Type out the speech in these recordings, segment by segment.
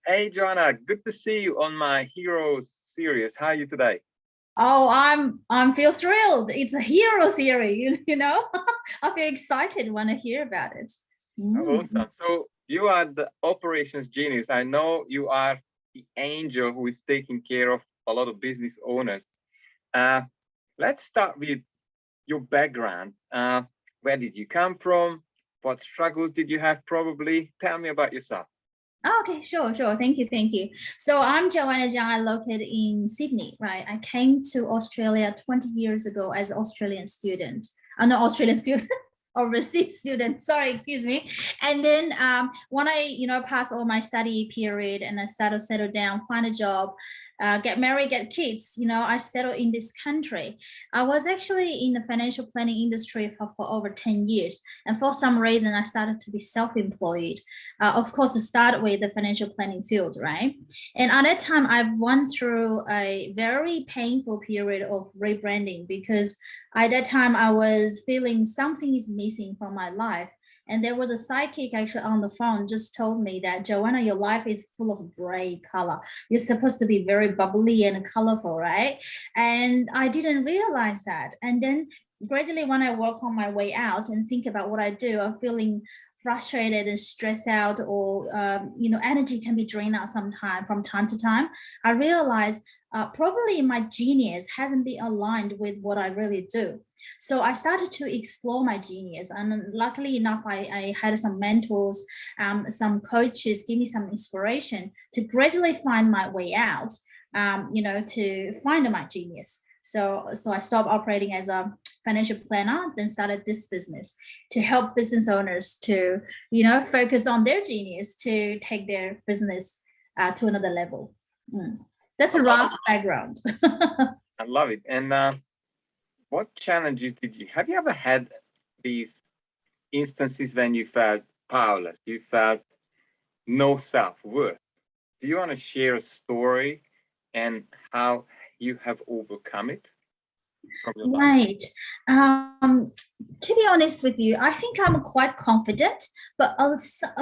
Hey, Joanna, good to see you on my Heroes series. How are you today? Oh, I'm feel thrilled. It's a hero theory, you know. I feel excited when I hear about it. Mm. Awesome. So you are the operations genius. I know you are the angel who is taking care of a lot of business owners. Uh, let's start with your background. Where did you come from? What struggles did you have probably? Tell me about yourself. Okay, sure. Thank you. So I'm Joanna Zhang. I located in Sydney, right? I came to Australia 20 years ago as an Australian student. I'm not Australian student, overseas student. Sorry, excuse me. And then when I, passed all my study period and I started to settle down, find a job, get married, get kids, I settled in this country. I was actually in the financial planning industry for over 10 years. And for some reason, I started to be self-employed. Of course, to start with the financial planning field, right? And at that time, I went through a very painful period of rebranding because at that time I was feeling something is missing from my life. And there was a psychic actually on the phone just told me that Joanna, your life is full of gray color. You're supposed to be very bubbly and colorful, right? And I didn't realize that. And then gradually when I walk on my way out and think about what I do, I'm feeling frustrated and stressed out, or energy can be drained out sometime from time to time. I realize probably my genius hasn't been aligned with what I really do. So I started to explore my genius, and luckily enough, I had some mentors, some coaches give me some inspiration to gradually find my way out, to find my genius. So I stopped operating as a financial planner, then started this business to help business owners to, focus on their genius to take their business to another level. Mm. That's I a love rough it. background. I love it. And what challenges did you have you ever had these instances when you felt powerless, you felt no self-worth? Do you want to share a story and how you have overcome it from your life? Right. To be honest with you, I think I'm quite confident, but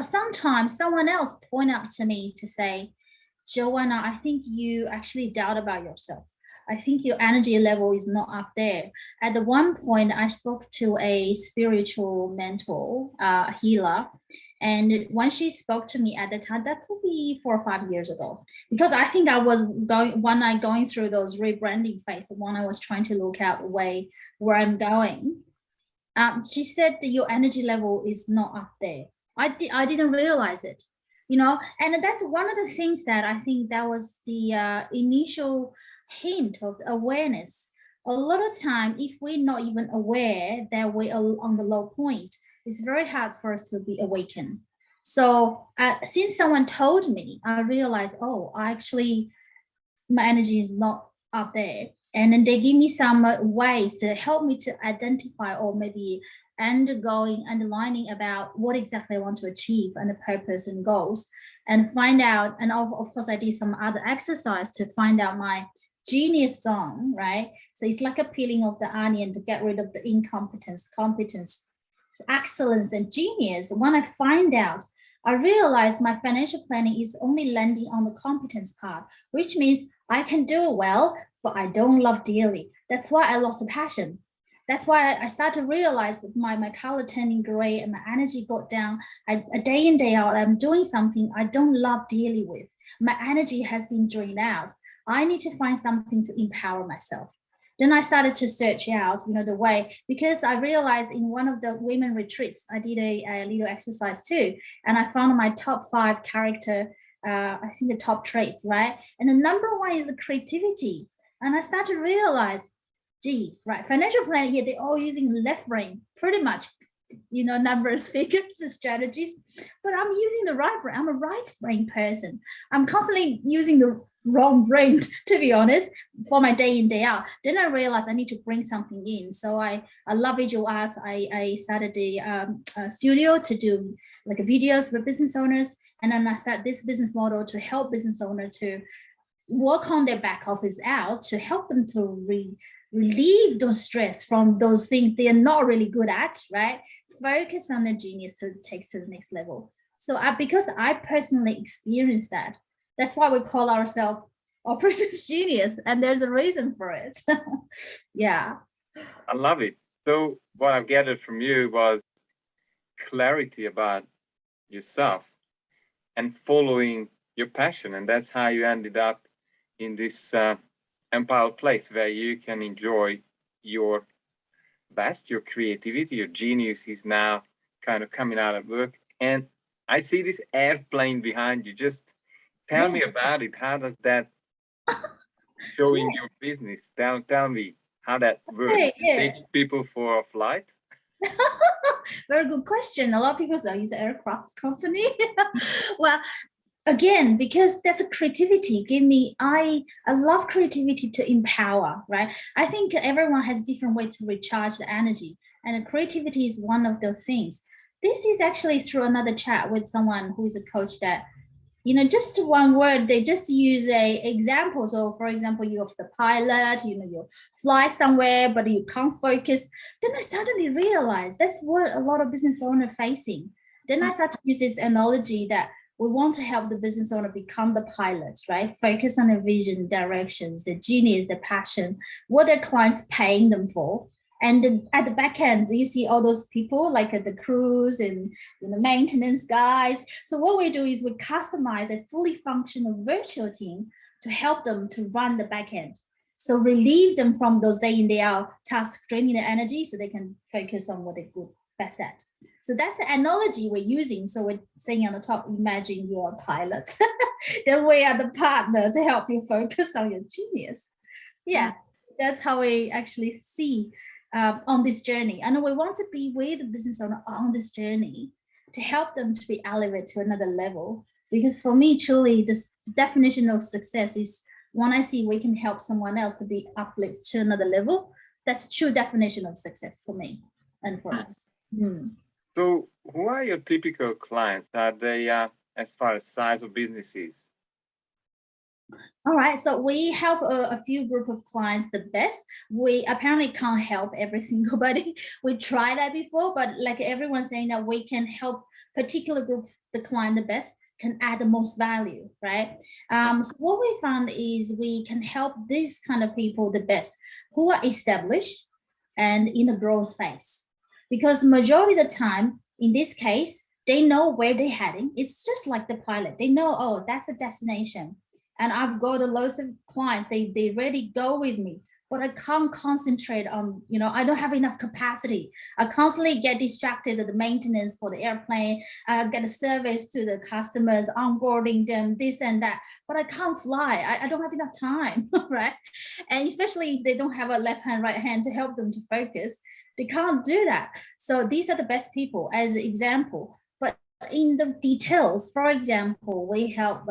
sometimes someone else point out to me to say, Joanna, I think you actually doubt about yourself. I think your energy level is not up there. At the one point, I spoke to a spiritual mentor, healer, and when she spoke to me at the time, that could be 4 or 5 years ago, because I think I was going through those rebranding phase when I was trying to look out where I'm going. She said that your energy level is not up there. I didn't realize it, and that's one of the things that I think that was the initial hint of awareness. A lot of time, if we're not even aware that we're on the low point, it's very hard for us to be awakened. So since someone told me, I realized, oh, I actually my energy is not up there. And then they give me some ways to help me to identify, or maybe underlining about what exactly I want to achieve and the purpose and goals, and find out. And of course, I did some other exercise to find out my genius zone, right? So it's like a peeling of the onion to get rid of the incompetence, competence, excellence, and genius. When I find out, I realize my financial planning is only landing on the competence part, which means I can do it well, but I don't love dearly. That's why I lost the passion. That's why I started to realize that my color turning gray and my energy got down. A day in, day out, I'm doing something I don't love dealing with. My energy has been drained out. I need to find something to empower myself. Then I started to search out, the way, because I realized in one of the women retreats, I did a little exercise too. And I found my top 5 character, I think the top traits, right? And the number 1 is the creativity. And I started to realize, geez, right, financial planning, yeah, they're all using left brain, pretty much, numbers, figures, and strategies. But I'm using the right brain. I'm a right brain person. I'm constantly using the wrong brain, to be honest, for my day in, day out. Then I realized I need to bring something in. So I love visual arts. I started a studio to do like videos for business owners. And then I started this business model to help business owners to work on their back office out, to help them to relieve those stress from those things they are not really good at, right? Focus on their genius to take to the next level. So because I personally experienced that, That's why we call ourselves Operationsgenius, and there's a reason for it. Yeah. I love it. So what I've gathered from you was clarity about yourself and following your passion. And that's how you ended up in this empowered place where you can enjoy your best, your creativity, your genius is now kind of coming out of work. And I see this airplane behind you. Just tell me about it. How does that show in your business? Tell me how that works. Taking people for a flight? Very good question. A lot of people say it's an aircraft company. Well, again, because that's a creativity. I love creativity to empower, right? I think everyone has different way to recharge the energy, and creativity is one of those things. This is actually through another chat with someone who is a coach that, just one word, they just use a example. So for example, you're the pilot, you fly somewhere, but you can't focus. Then I suddenly realized that's what a lot of business owners are facing. Then I start to use this analogy that we want to help the business owner become the pilot, right? Focus on the vision, directions, the genius, the passion, what their clients paying them for. And then at the back end, you see all those people like the crews and the maintenance guys. So what we do is we customize a fully functional virtual team to help them to run the back end. So relieve them from those day in, day out tasks, draining their energy so they can focus on what they're good, best at. So that's the analogy we're using. So we're saying on the top, imagine you're a pilot. Then we are the partner to help you focus on your genius. Yeah, that's how we actually see on this journey. And we want to be with the business owner on this journey to help them to be elevated to another level. Because for me, truly, this definition of success is when I see we can help someone else to be uplifted to another level. That's true definition of success for me and for us. So who are your typical clients? Are they as far as size of businesses? All right, so we help a few group of clients the best. We apparently can't help every single body. We tried that before, but like everyone's saying that we can help particular group, the client the best, can add the most value, right? So what we found is we can help these kind of people the best who are established and in the growth phase. Because majority of the time, in this case, they know where they're heading. It's just like the pilot. They know, oh, that's the destination. And I've got loads of clients, they really go with me, but I can't concentrate on, I don't have enough capacity. I constantly get distracted at the maintenance for the airplane, get a service to the customers, onboarding them, this and that, but I can't fly. I don't have enough time, right? And especially if they don't have a left hand, right hand to help them to focus, they can't do that. So these are the best people as an example. But in the details, for example, we help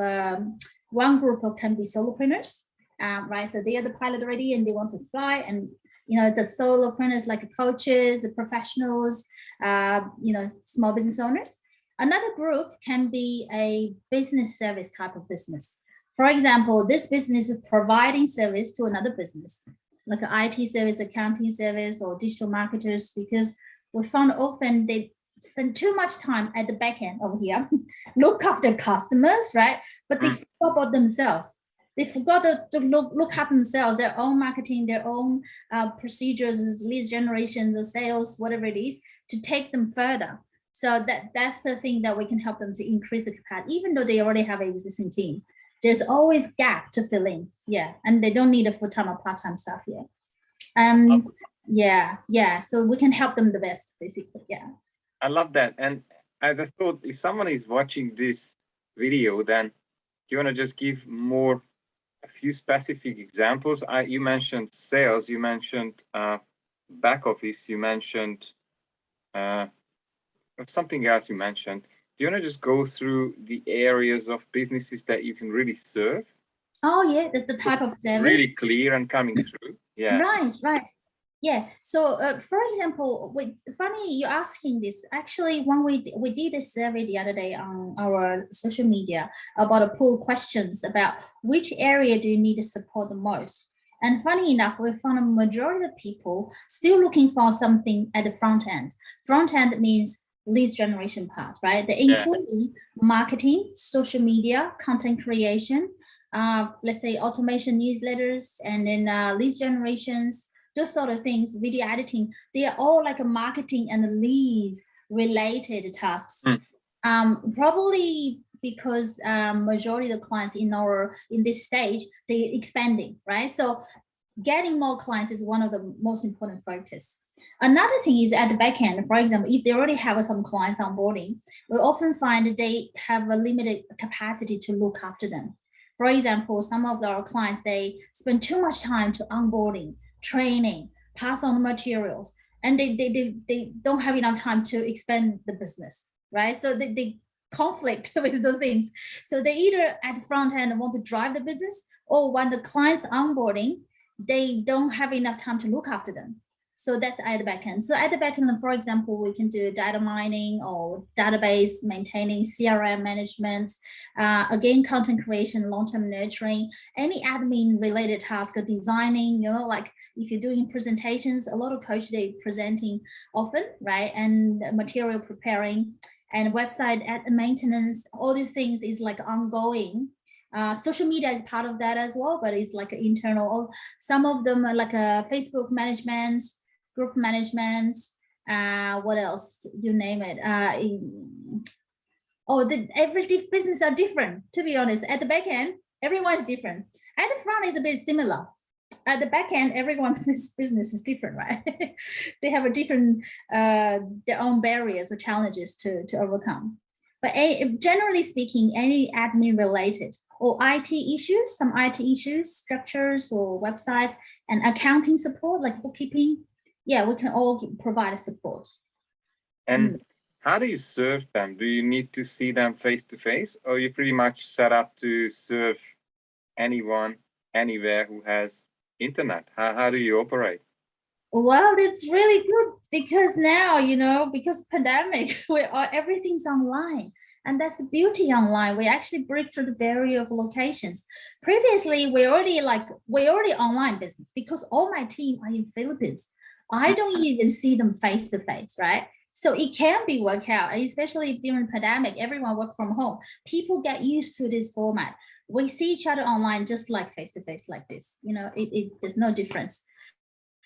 one group can be solopreneurs, right? So they are the pilot already and they want to fly, and the solopreneurs like coaches, the professionals, small business owners. Another group can be a business service type of business. For example, this business is providing service to another business, like an IT service, accounting service, or digital marketers, because we found often they spend too much time at the back end over here, look after customers, right? But they forgot about themselves. They forgot to look up themselves, their own marketing, their own procedures, lead generation, the sales, whatever it is, to take them further. So that's the thing that we can help them to increase the capacity, even though they already have an existing team. There's always gap to fill in, and they don't need a full-time or part-time staff here. So we can help them the best, basically, I love that. And I just thought, if someone is watching this video, then do you want to just give a few specific examples? You mentioned sales, you mentioned back office, you mentioned something else you mentioned. Do you want to just go through the areas of businesses that you can really serve? Oh, yeah, that's the type of service. Really clear and coming through. Yeah. Right. Yeah. So, for example, funny you asking this. Actually, when we did a survey the other day on our social media about a poll questions about which area do you need to support the most. And funny enough, we found a majority of people still looking for something at the front end. Front end means lead generation part, right? They including marketing, social media, content creation, let's say automation newsletters, and then lead generations, those sort of things, video editing. They are all like a marketing and leads related tasks. Probably because majority of the clients in this stage, they expanding, right? So getting more clients is one of the most important focus. Another thing is at the back end, for example, if they already have some clients onboarding, we often find that they have a limited capacity to look after them. For example, some of our clients, they spend too much time to onboarding, training, pass on the materials, and they don't have enough time to expand the business, right? So they conflict with the things. So they either at the front end want to drive the business, or when the client's onboarding, they don't have enough time to look after them. So that's at the backend. So at the backend, for example, we can do data mining or database maintaining, CRM management, again, content creation, long-term nurturing, any admin related task, designing, like if you're doing presentations, a lot of coaches, they presenting often, right? And material preparing and website maintenance, all these things is like ongoing. Social media is part of that as well, but it's like internal. Some of them are like a Facebook management, group management, what else? You name it. Every business are different, to be honest. At the back end, everyone's different. At the front is a bit similar. At the back end, everyone's business is different, right? They have a different, their own barriers or challenges to overcome. But generally speaking, any admin related or IT issues, some IT issues, structures or websites, and accounting support like bookkeeping, we can all provide support. And how do you serve them? Do you need to see them face to face, or are you pretty much set up to serve anyone, anywhere who has internet? How do you operate? Well, it's really good because now, because pandemic, everything's online. And that's the beauty online. We actually break through the barrier of locations. Previously, we already online business because all my team are in Philippines. I don't even see them face to face, right? So it can be worked out, especially during pandemic, everyone work from home. People get used to this format. We see each other online just like face to face like this. There's no difference.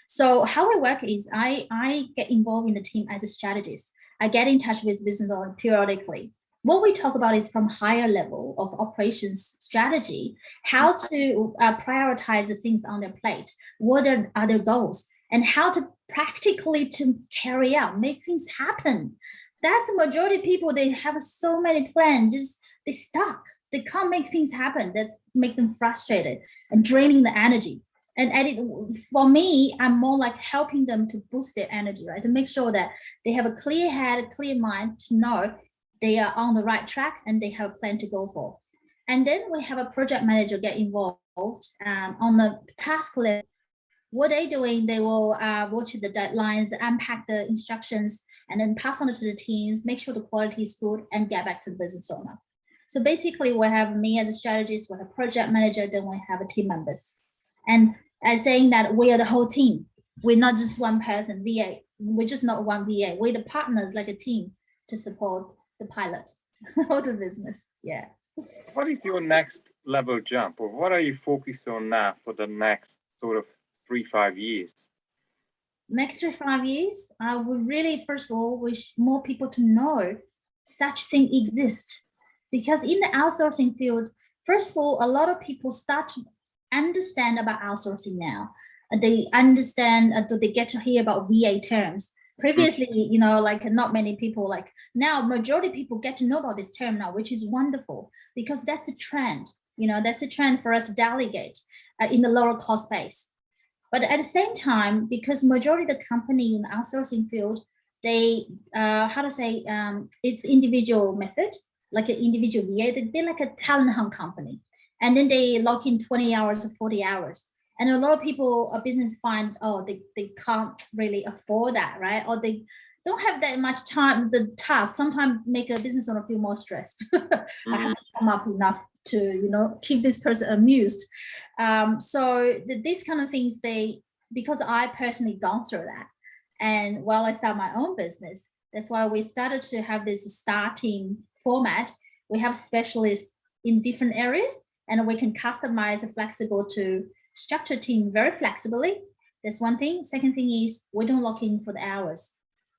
So how I work is I get involved in the team as a strategist. I get in touch with business owners periodically. What we talk about is from higher level of operations strategy, how to prioritize the things on their plate, what are their goals, and how to practically to carry out, make things happen. That's the majority of people, they have so many plans, just they stuck. They can't make things happen. That's make them frustrated and draining the energy. And for me, I'm more like helping them to boost their energy, right? To make sure that they have a clear head, a clear mind to know they are on the right track and they have a plan to go for. And then we have a project manager get involved on the task list. What they're doing, they will watch the deadlines, unpack the instructions, and then pass on it to the teams, make sure the quality is good, and get back to the business owner. So basically, we have me as a strategist, we have a project manager, then we have a team members. And as saying that we are the whole team. We're not just one person, VA. We're just not one VA. We're the partners, like a team, to support the pilot of the business. Yeah. What is your next level jump, or what are you focused on now for the next sort of 3-5 years? Next 3-5 years, I would really, first of all, wish more people to know such thing exists. Because in the outsourcing field, first of all, a lot of people start to understand about outsourcing now. They understand, they get to hear about VA terms. Previously, like not many people, like now majority of people get to know about this term now, which is wonderful because that's a trend. That's a trend for us to delegate in the lower cost base. But at the same time, because majority of the company in the outsourcing field, they, it's individual method, like an individual VA, they're like a talent hunt company. And then they lock in 20 hours or 40 hours. And a lot of people, a business find, they can't really afford that, right? Or they don't have that much time, the task sometimes make a business owner feel more stressed. I have to come up enough to, keep this person amused. So these kind of things, because I personally gone through that. And while I start my own business, That's why we started to have this starting format. We have specialists in different areas, and we can customize and flexible to structure team very flexibly. That's one thing. Second thing is we don't lock in for the hours.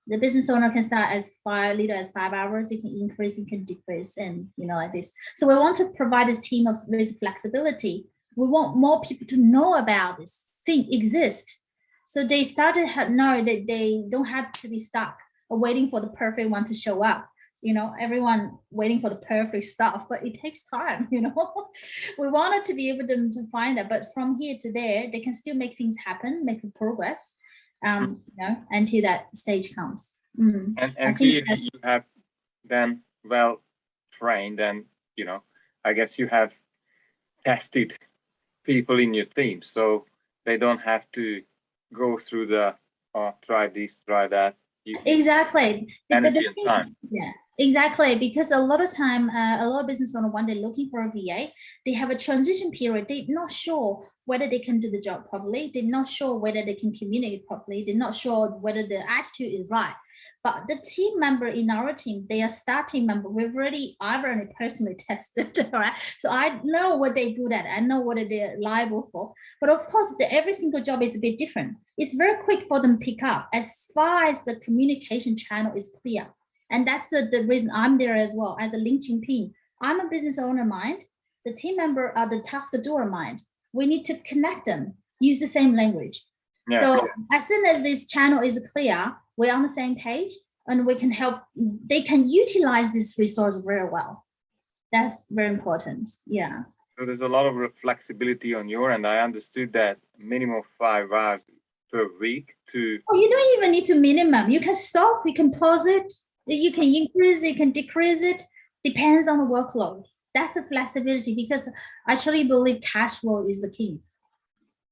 The business owner can start as 5 hours. They can increase, it can decrease, and like this. So we want to provide this team with flexibility. We want more people to know about this thing exist. So they started to know that they don't have to be stuck or waiting for the perfect one to show up. Everyone waiting for the perfect stuff, but it takes time. We wanted to be able to find that, but from here to there, they can still make things happen, make progress, until that stage comes. And here you have then well trained, and I guess you have tested people in your team, so they don't have to go through the try this, try that. Exactly. Energy and time. Yeah, exactly. Because a lot of time, a lot of business owners, when they're looking for a VA, they have a transition period. They're not sure whether they can do the job properly. They're not sure whether they can communicate properly. They're not sure whether the attitude is right. But the team member in our team, they are starting member. I've already personally tested, right? So I know what they're good at. I know what they're liable for. But of course, every single job is a bit different. It's very quick for them to pick up as far as the communication channel is clear. And that's the reason I'm there as well as a LinkedIn team. I'm a business owner mind. The team member are the task doer mind. We need to connect them, use the same language. Yeah. So as soon as this channel is clear, we're on the same page, and we can help. They can utilize this resource very well. That's very important. Yeah. So there's a lot of flexibility on your end. I understood that minimum 5 hours per week to. Oh, you don't even need to minimum. You can stop. You can pause it. You can increase it. You can decrease it. Depends on the workload. That's the flexibility, because I truly believe cash flow is the key.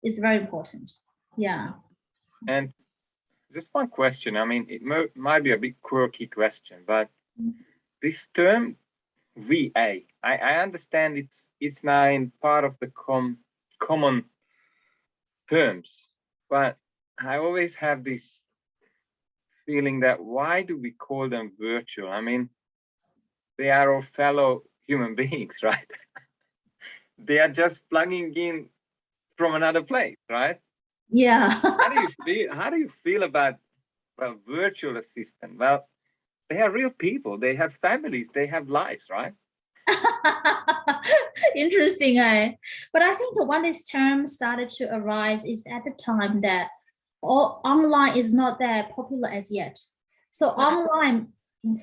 It's very important. Yeah. And just one question. I mean, it might be a bit quirky question, but this term VA, I understand it's now in part of the common terms, but I always have this feeling that why do we call them virtual? I mean, they are all fellow human beings, right? They are just plugging in from another place, right? Yeah. How do you feel about virtual assistant? Well, they are real people. They have families. They have lives, right? Interesting, but I think when this term started to arise is at the time that online is not that popular as yet. So online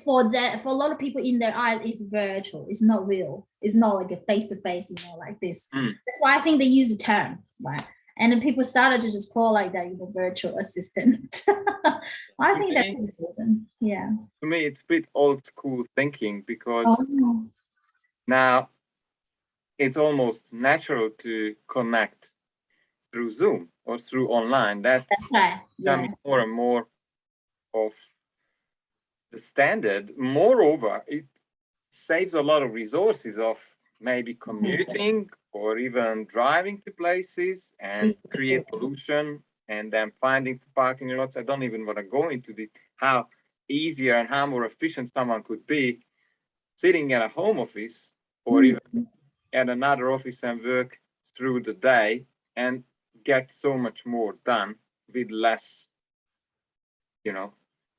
for a lot of people in their eyes is virtual. It's not real. It's not like a face-to-face, like this. That's why I think they use the term, right? And then people started to just call like that, virtual assistant. I think that's important. Yeah. To me, it's a bit old school thinking, because now it's almost natural to connect through Zoom or through online. That's right. becoming more and more of the standard. Moreover, it saves a lot of resources of maybe commuting or even driving to places and create pollution and then finding parking lots. I don't even want to go into how easier and how more efficient someone could be sitting at a home office or even at another office and work through the day and get so much more done with less,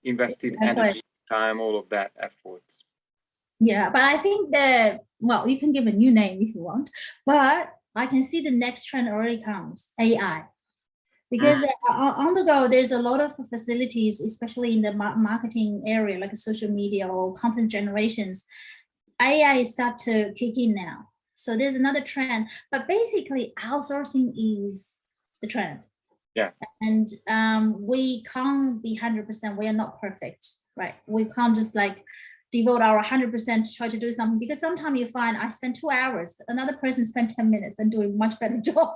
invested energy, time, all of that effort. Yeah, but I think you can give a new name if you want, but I can see the next trend already comes, AI. Because on the go, there's a lot of facilities, especially in the marketing area, like social media or content generations. AI start to kick in now. So there's another trend, but basically outsourcing is the trend. Yeah. And we can't be 100%. We are not perfect, right? We can't just devote our 100% to try to do something, because sometimes you find I spend 2 hours, another person spent 10 minutes and doing much better job.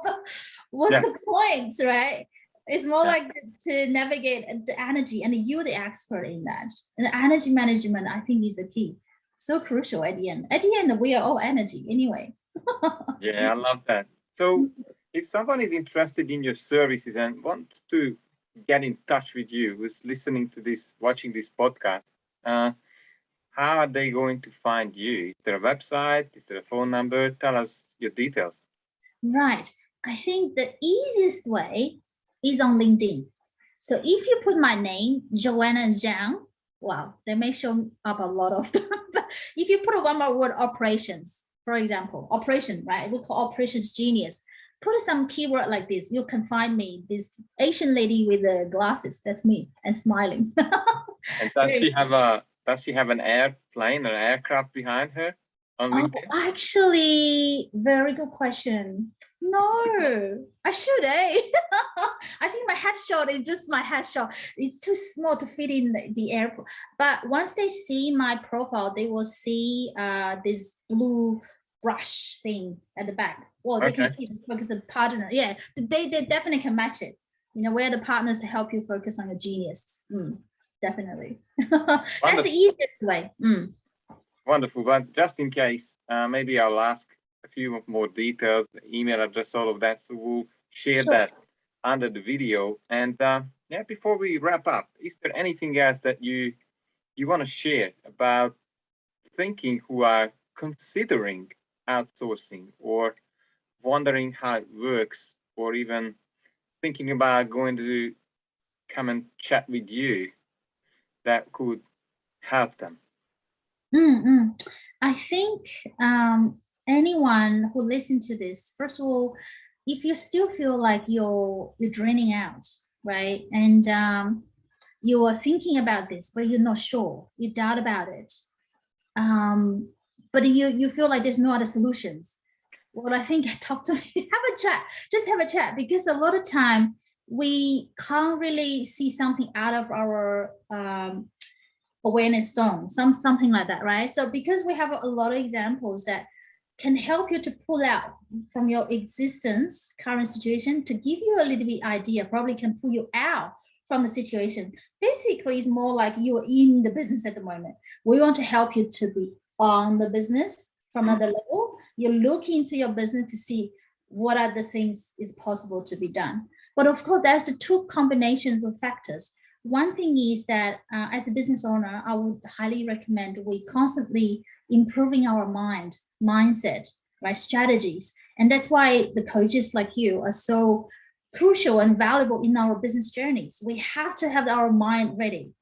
What's the point, right? It's more like to navigate the energy, and you're the expert in that. And the energy management, I think, is the key. So crucial at the end. At the end, we are all energy anyway. Yeah, I love that. So if someone is interested in your services and wants to get in touch with you, who's listening to this, watching this podcast, how are they going to find you? Is there a website? Is there a phone number? Tell us your details. Right. I think the easiest way is on LinkedIn. So if you put my name, Joanna Zhang, wow, they may show up a lot of them. But if you put a one more word, operations, for example, operation, right? We call Operationsgenius. Put some keyword like this, you can find me, this Asian lady with the glasses, that's me, and smiling. And does she have an airplane or aircraft behind her on Oh, LinkedIn? actually, very good question. No, I should, eh? I think my headshot is just my headshot. It's too small to fit in the airport. But once they see my profile, they will see this blue brush thing at the back. Well, they can see because the partner. Yeah, they definitely can match it. You know, where the partners to help you focus on your genius. Definitely. That's the easiest way. Wonderful. But just in case, maybe I'll ask a few more details, email address, all of that. So we'll share that under the video. And yeah, before we wrap up, is there anything else that you want to share about thinking who are considering outsourcing or wondering how it works, or even thinking about going to come and chat with you that could help them? I think anyone who listens to this, first of all, if you still feel like you're draining out, right, and you are thinking about this, but you're not sure, you doubt about it, but you feel like there's no other solutions. Well, I think talk to me, have a chat, just have a chat, because a lot of time we can't really see something out of our awareness stone, something like that, right? So because we have a lot of examples that can help you to pull out from your existence, current situation, to give you a little bit idea, probably can pull you out from the situation. Basically, it's more like you're in the business at the moment. We want to help you to be on the business from another level. You look into your business to see what are the things is possible to be done. But of course, there's two combinations of factors. One thing is that as a business owner, I would highly recommend we constantly improving our mindset, right, strategies. And that's why the coaches like you are so crucial and valuable in our business journeys. We have to have our mind ready.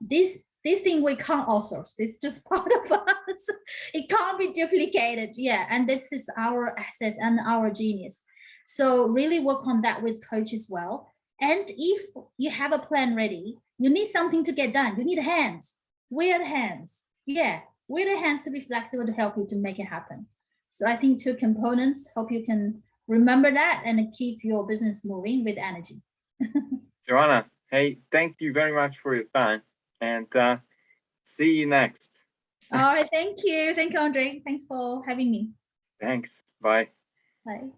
This thing we can't outsource. It's just part of us. It can't be duplicated. Yeah, and this is our assets and our genius. So really work on that with coach as well. And if you have a plan ready, you need something to get done. You need hands. Where are the hands? Yeah, where are the hands to be flexible to help you to make it happen. So I think two components, hope you can remember that and keep your business moving with energy. Joanna, hey, thank you very much for your time, and see you next. All right, thank you. Thank you, Andre. Thanks for having me. Thanks. Bye. Bye.